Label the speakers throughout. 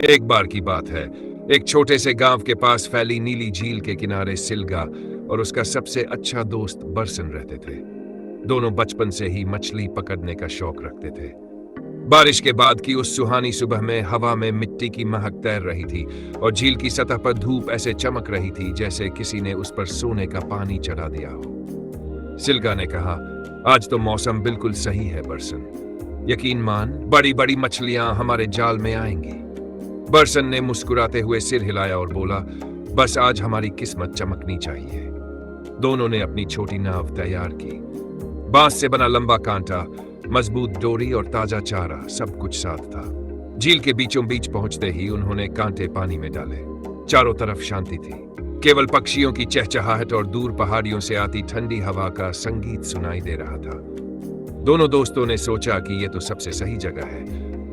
Speaker 1: एक बार की बात है, एक छोटे से गांव के पास फैली नीली झील के किनारे सिल्गा और उसका सबसे अच्छा दोस्त बरसन रहते थे। दोनों बचपन से ही मछली पकड़ने का शौक रखते थे। बारिश के बाद की उस सुहानी सुबह में हवा में मिट्टी की महक तैर रही थी और झील की सतह पर धूप ऐसे चमक रही थी जैसे किसी ने उस पर सोने का पानी चढ़ा दिया हो। सिल्गा ने कहा, आज तो मौसम बिल्कुल सही है बरसन। यकीन मान, बड़ी बड़ी मछलियां हमारे जाल में आएंगी। बरसन ने मुस्कुराते हुए सिर हिलाया और बोला, बस आज हमारी किस्मत चमकनी चाहिए। दोनों ने अपनी छोटी नाव तैयार की। बांस से बना लंबा कांटा, मजबूत डोरी और ताजा चारा, सब कुछ साथ था। झील के बीचों बीच पहुंचते ही उन्होंने कांटे पानी में डाले। चारों तरफ शांति थी। केवल पक्षियों की चहचहाहट और दूर पहाड़ियों से आती ठंडी हवा का संगीत सुनाई दे रहा था। दोनों दोस्तों ने सोचा कि यह तो सबसे सही जगह है,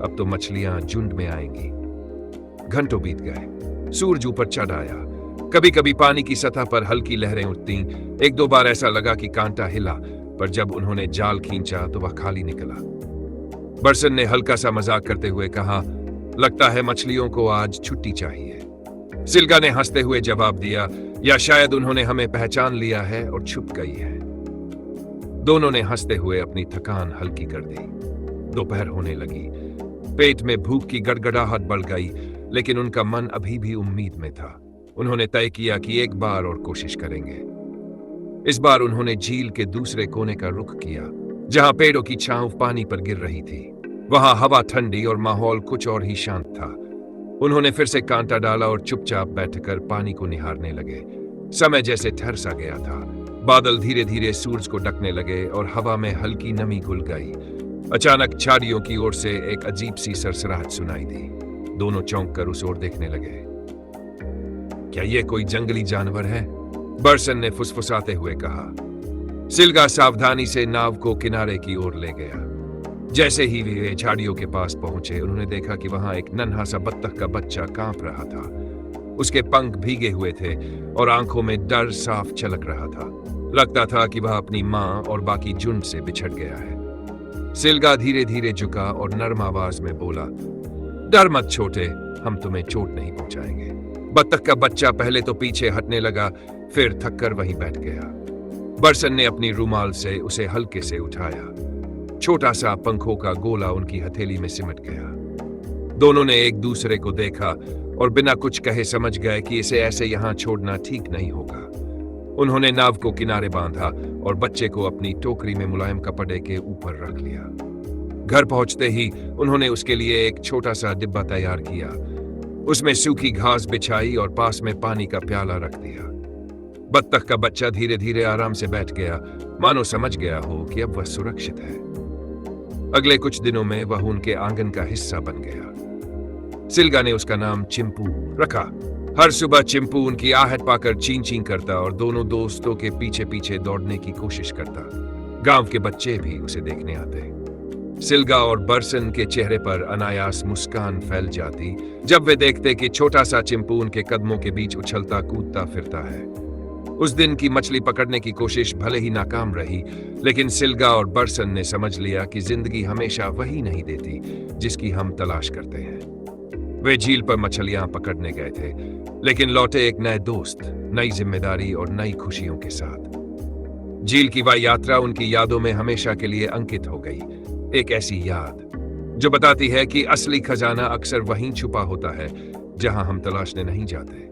Speaker 1: अब तो मछलियां झुंड में आएंगी। घंटों बीत गए। सूरज ऊपर चढ़ आया। कभी कभी पानी की सतह पर हल्की लहरें उठती। एक दो बार ऐसा लगा कि कांटा हिला, पर जब उन्होंने जाल खींचा तो वह खाली निकला। बरसन ने हल्का सा मजाक करते हुए कहा, लगता है मछलियों को आज छुट्टी चाहिए। सिल्गा ने हंसते हुए जवाब दिया, या शायद उन्होंने हमें पहचान लिया है और छुप गई है। दोनों ने हंसते हुए अपनी थकान हल्की कर दी। दोपहर होने लगी। पेट में भूख की गड़गड़ाहट बढ़ गई, लेकिन उनका मन अभी भी उम्मीद में था। उन्होंने तय किया कि एक बार और कोशिश करेंगे। इस बार उन्होंने झील के दूसरे कोने का रुख किया, जहां पेड़ों की छांव पानी पर गिर रही थी। वहां हवा ठंडी और माहौल कुछ और ही शांत था। उन्होंने फिर से कांटा डाला और चुपचाप बैठकर पानी को निहारने लगे। समय जैसे ठहर सा गया था। बादल धीरे धीरे सूरज को ढकने लगे और हवा में हल्की नमी घुल गई। अचानक झाड़ियों की ओर से एक अजीब सी सरसराहट सुनाई दी। दोनों चौंक कर उस ओर देखने लगे। क्या यह कोई जंगली जानवर है? बरसन ने फुसफुसाते हुए कहा। सिल्गा सावधानी से नाव को किनारे की ओर ले गया। जैसे ही वे झाड़ियों के पास पहुंचे, उन्होंने देखा कि वहां एक नन्हा सा बत्तख का बच्चा कांप रहा था। उसके पंख भीगे हुए थे और आंखों में डर साफ झलक रहा था। लगता था कि वह अपनी मां और बाकी झुंड से बिछड़ गया है। सिल्गा धीरे धीरे झुका और नरम आवाज में बोला, डर मत छोटे, हम तुम्हें चोट नहीं पहुंचाएंगे। बत्तख का बच्चा पहले तो पीछे हटने लगा, फिर थककर वहीं बैठ गया। बरसन ने अपनी रुमाल से उसे हल्के से उठाया। छोटा सा पंखों का गोला उनकी हथेली में सिमट गया। दोनों ने एक दूसरे को देखा और बिना कुछ कहे समझ गए कि इसे ऐसे यहां छोड़ना ठीक नहीं होगा। उन्होंने नाव को किनारे बांधा और बच्चे को अपनी टोकरी में मुलायम कपड़े के ऊपर रख लिया। घर पहुंचते ही उन्होंने उसके लिए एक छोटा सा डिब्बा तैयार किया। उसमें सूखी घास बिछाई और पास में पानी का प्याला रख दिया। बत्तख का बच्चा धीरे धीरे आराम से बैठ गया, मानो समझ गया हो कि अब वह सुरक्षित है। अगले कुछ दिनों में वह उनके आंगन का हिस्सा बन गया। सिल्गा ने उसका नाम चिंपू रखा। हर सुबह चिंपू उनकी आहट पाकर चीं चीं करता और दोनों दोस्तों के पीछे पीछे दौड़ने की कोशिश करता। गांव के बच्चे भी उसे देखने आते। सिल्गा और बरसन के चेहरे पर अनायास मुस्कान फैल जाती जब वे देखते कि छोटा सा चिंपू उनके कदमों के बीच उछलता कूदता फिरता है। उस दिन की मछली पकड़ने की कोशिश भले ही नाकाम रही, लेकिन सिल्गा और बरसन ने समझ लिया कि जिंदगी हमेशा वही नहीं देती जिसकी हम तलाश करते हैं। वे झील पर मछलियां पकड़ने गए थे, लेकिन लौटे एक नए दोस्त, नई जिम्मेदारी और नई खुशियों के साथ। झील की वह यात्रा उनकी यादों में हमेशा के लिए अंकित हो गई। एक ऐसी याद जो बताती है कि असली खजाना अक्सर वहीं छुपा होता है जहां हम तलाशने नहीं जाते।